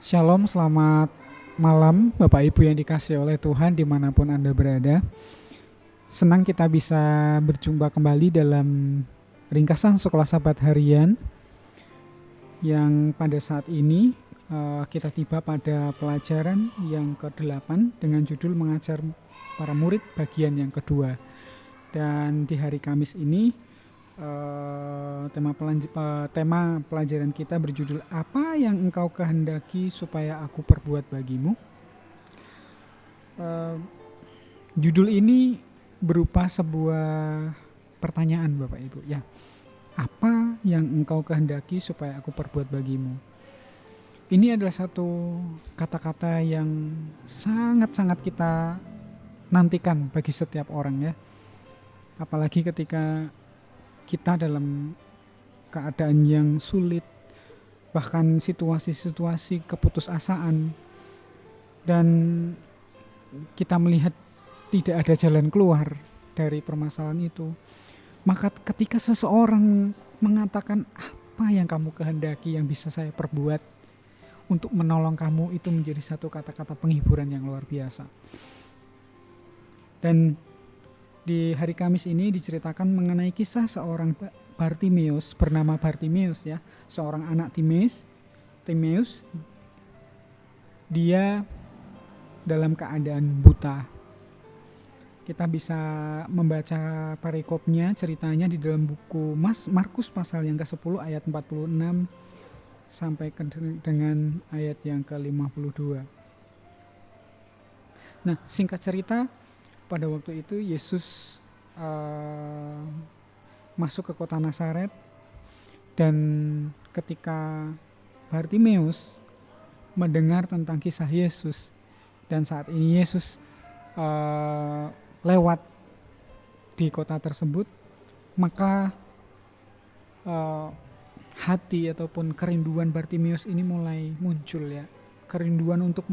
Shalom, selamat malam Bapak Ibu yang dikasihi oleh Tuhan dimanapun Anda berada. Senang kita bisa berjumpa kembali dalam ringkasan Sekolah Sahabat Harian yang pada saat ini kita tiba pada pelajaran yang ke-8 dengan judul mengajar para murid bagian yang kedua. Dan di hari Kamis ini tema pelajaran kita berjudul apa yang engkau kehendaki supaya aku perbuat bagimu. Judul ini berupa sebuah pertanyaan Bapak Ibu ya. Apa yang engkau kehendaki supaya aku perbuat bagimu? Ini adalah satu kata-kata yang sangat-sangat kita nantikan bagi setiap orang ya. Apalagi ketika kita dalam keadaan yang sulit, bahkan situasi-situasi keputusasaan, dan kita melihat tidak ada jalan keluar dari permasalahan itu. Maka ketika seseorang mengatakan apa yang kamu kehendaki yang bisa saya perbuat untuk menolong kamu, itu menjadi satu kata-kata penghiburan yang luar biasa. Dan di hari Kamis ini diceritakan mengenai kisah seorang Bartimeus bernama Bartimeus ya, seorang anak Timeus. Dia dalam keadaan buta. Kita bisa membaca perikopnya, ceritanya di dalam buku Markus pasal yang ke-10 ayat 46 sampai dengan ayat yang ke-52. Nah, singkat cerita, pada waktu itu Yesus masuk ke kota Nazaret, dan ketika Bartimeus mendengar tentang kisah Yesus, dan saat ini Yesus lewat di kota tersebut, maka hati ataupun kerinduan Bartimeus ini mulai muncul ya, kerinduan untuk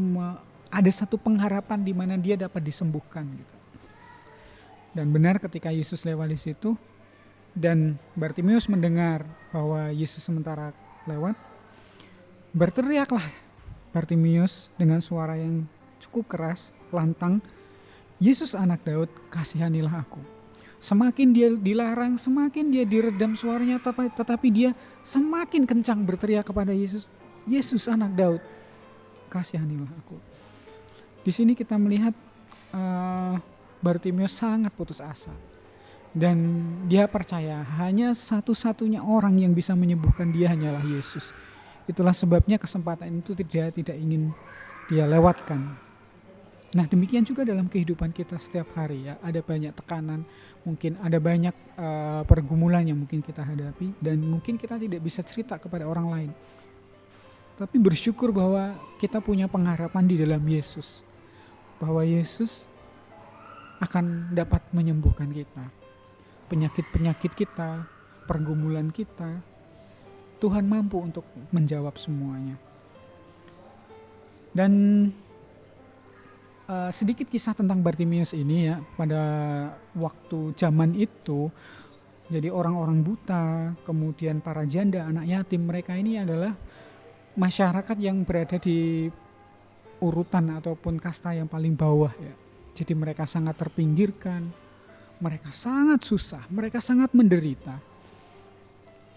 ada satu pengharapan di mana dia dapat disembuhkan gitu. Dan benar ketika Yesus lewat di situ dan Bartimeus mendengar bahwa Yesus sementara lewat, berteriaklah Bartimeus dengan suara yang cukup keras, lantang, Yesus anak Daud, kasihanilah aku. Semakin dia dilarang, semakin dia diredam suaranya, tetapi dia semakin kencang berteriak kepada Yesus, Yesus anak Daud, kasihanilah aku. Di sini kita melihat Bartimeus sangat putus asa. Dan dia percaya hanya satu-satunya orang yang bisa menyembuhkan dia hanyalah Yesus. Itulah sebabnya kesempatan itu tidak ingin dia lewatkan. Nah, demikian juga dalam kehidupan kita setiap hari ya. Ada banyak tekanan, mungkin ada banyak pergumulan yang mungkin kita hadapi, dan mungkin kita tidak bisa cerita kepada orang lain. Tapi bersyukur bahwa kita punya pengharapan di dalam Yesus, bahwa Yesus akan dapat menyembuhkan kita. Penyakit-penyakit kita, pergumulan kita, Tuhan mampu untuk menjawab semuanya. Dan sedikit kisah tentang Bartimeus ini ya. Pada waktu zaman itu, jadi orang-orang buta, kemudian para janda, anak yatim, mereka ini adalah masyarakat yang berada di urutan ataupun kasta yang paling bawah ya. Jadi mereka sangat terpinggirkan, mereka sangat susah, mereka sangat menderita.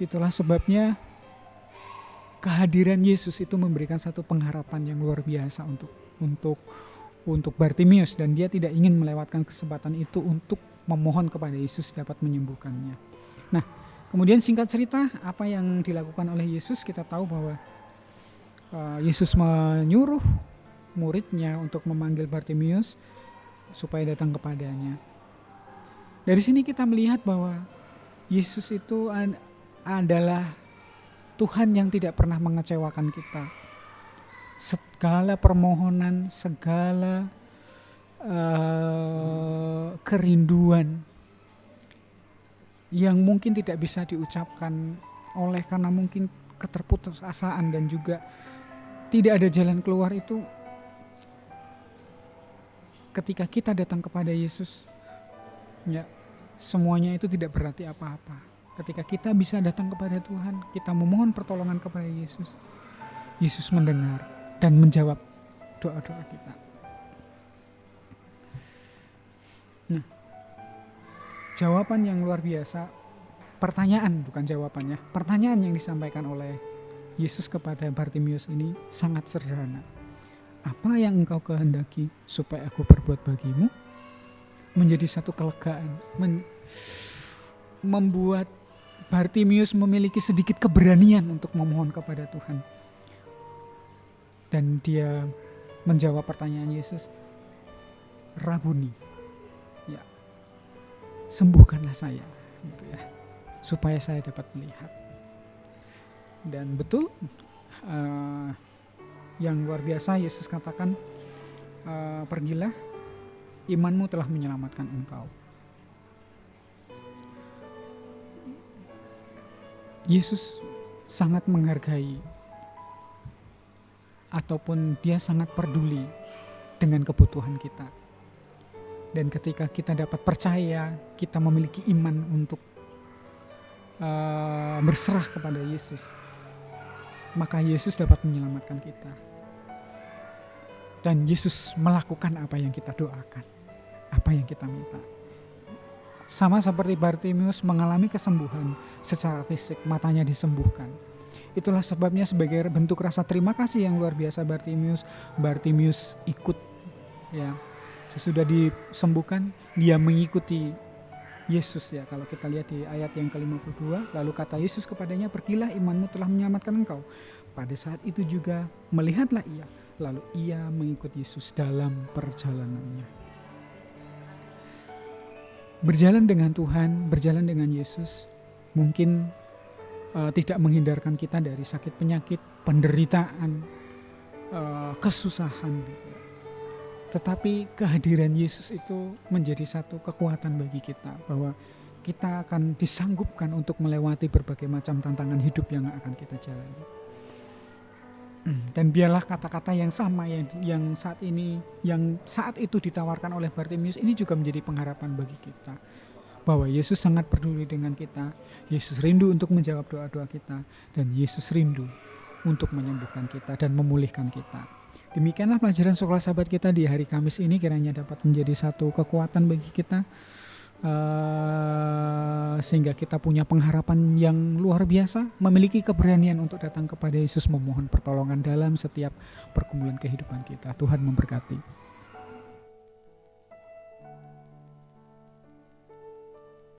Itulah sebabnya kehadiran Yesus itu memberikan satu pengharapan yang luar biasa untuk Bartimeus, dan dia tidak ingin melewatkan kesempatan itu untuk memohon kepada Yesus dapat menyembuhkannya. Nah, kemudian singkat cerita apa yang dilakukan oleh Yesus, kita tahu bahwa Yesus menyuruh muridnya untuk memanggil Bartimeus supaya datang kepadanya. Dari sini kita melihat bahwa Yesus itu adalah Tuhan yang tidak pernah mengecewakan kita. Segala permohonan, segala kerinduan yang mungkin tidak bisa diucapkan oleh karena mungkin keterputusasaan dan juga tidak ada jalan keluar, itu ketika kita datang kepada Yesus ya, semuanya itu tidak berarti apa-apa. Ketika kita bisa datang kepada Tuhan, kita memohon pertolongan kepada Yesus, Yesus mendengar. dan menjawab doa-doa kita. Nah, jawaban yang luar biasa, pertanyaan bukan jawabannya, pertanyaan yang disampaikan oleh Yesus kepada Bartimius ini sangat sederhana. Apa yang engkau kehendaki supaya aku perbuat bagimu? Menjadi satu kelegaan, membuat Bartimius memiliki sedikit keberanian untuk memohon kepada Tuhan. Dan dia menjawab pertanyaan Yesus, Rabuni, ya, sembuhkanlah saya, gitu ya, supaya saya dapat melihat. Dan betul, yang luar biasa Yesus katakan, pergilah, imanmu telah menyelamatkan engkau. Yesus sangat menghargai ataupun dia sangat peduli dengan kebutuhan kita. Dan ketika kita dapat percaya, kita memiliki iman untuk berserah kepada Yesus, maka Yesus dapat menyelamatkan kita. Dan Yesus melakukan apa yang kita doakan, apa yang kita minta. Sama seperti Bartimius mengalami kesembuhan secara fisik, matanya disembuhkan. Itulah sebabnya sebagai bentuk rasa terima kasih yang luar biasa Bartimius ikut, ya. Sesudah disembuhkan, dia mengikuti Yesus, ya. Kalau kita lihat di ayat yang ke-52, lalu kata Yesus kepadanya, pergilah, imanmu telah menyelamatkan engkau. Pada saat itu juga melihatlah ia, lalu ia mengikut Yesus dalam perjalanannya. Berjalan dengan Tuhan, berjalan dengan Yesus mungkin tidak menghindarkan kita dari sakit penyakit, penderitaan, kesusahan. Tetapi kehadiran Yesus itu menjadi satu kekuatan bagi kita, bahwa kita akan disanggupkan untuk melewati berbagai macam tantangan hidup yang akan kita jalani. Dan biarlah kata-kata yang sama yang saat itu ditawarkan oleh Bartimius ini juga menjadi pengharapan bagi kita, bahwa Yesus sangat peduli dengan kita, Yesus rindu untuk menjawab doa-doa kita, dan Yesus rindu untuk menyembuhkan kita dan memulihkan kita. Demikianlah pelajaran sekolah sahabat kita di hari Kamis ini, kiranya dapat menjadi satu kekuatan bagi kita, sehingga kita punya pengharapan yang luar biasa, memiliki keberanian untuk datang kepada Yesus memohon pertolongan dalam setiap pergumulan kehidupan kita. Tuhan memberkati.